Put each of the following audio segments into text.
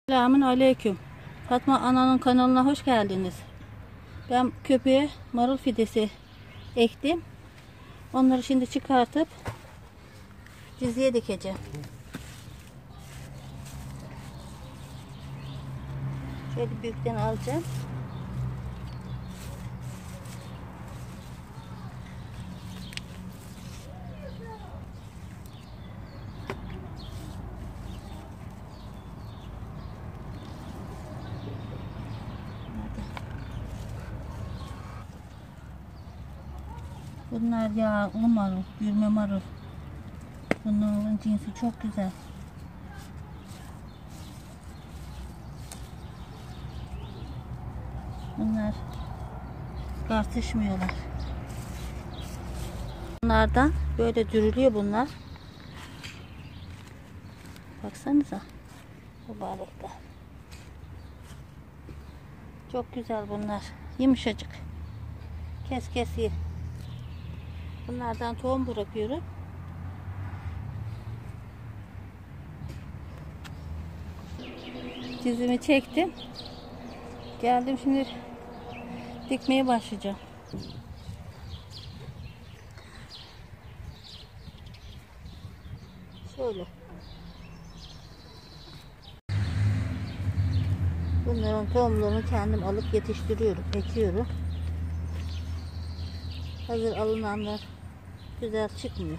Selamun aleyküm. Fatma Ana'nın kanalına hoş geldiniz. Ben köpeğe marul fidesi ektim. Onları şimdi çıkartıp diziye dikeceğim. Şöyle büyükten alacağım. Bunlar yağlı marul, gürme marul. Bunların cinsi çok güzel. Bunlar tartışmıyorlar. Bunlardan böyle dürülüyor bunlar. Baksanıza. Mübarekler. Çok güzel bunlar. Yumuşacık. Kes kes ye. Bunlardan tohum bırakıyorum. Dizimi çektim. Geldim şimdi dikmeye başlayacağım. Şöyle. Bunların tohumlarını kendim alıp yetiştiriyorum, ekiyorum. Hazır alınanlar güzel çıkmıyor.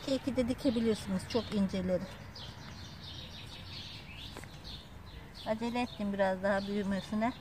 Eki de dikebilirsiniz, çok inceleri. Acele ettim biraz daha büyümesine.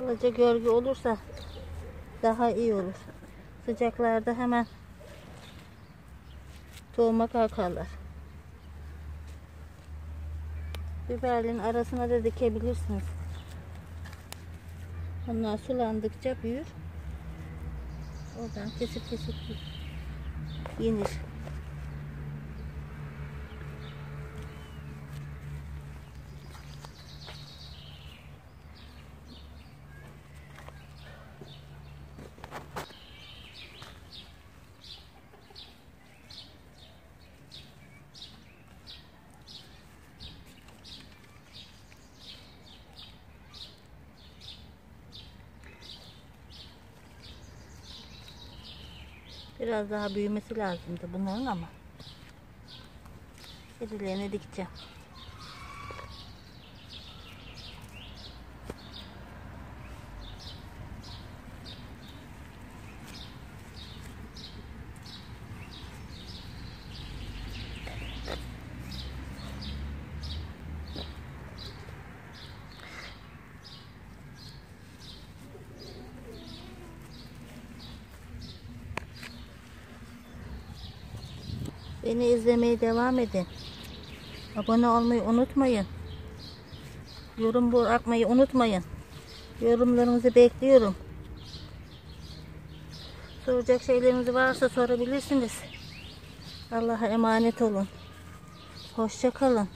Alaca gölge olursa daha iyi olur. Sıcaklarda hemen tohuma kalkarlar. Biberlerin arasına da dikebilirsiniz. Onlar sulandıkça büyür. Oradan kesip yenir. Biraz daha büyümesi lazımdı bunların ama birilerine dikeceğim. Beni izlemeye devam edin. Abone olmayı unutmayın. Yorum bırakmayı unutmayın. Yorumlarınızı bekliyorum. Soracak şeyleriniz varsa sorabilirsiniz. Allah'a emanet olun. Hoşça kalın.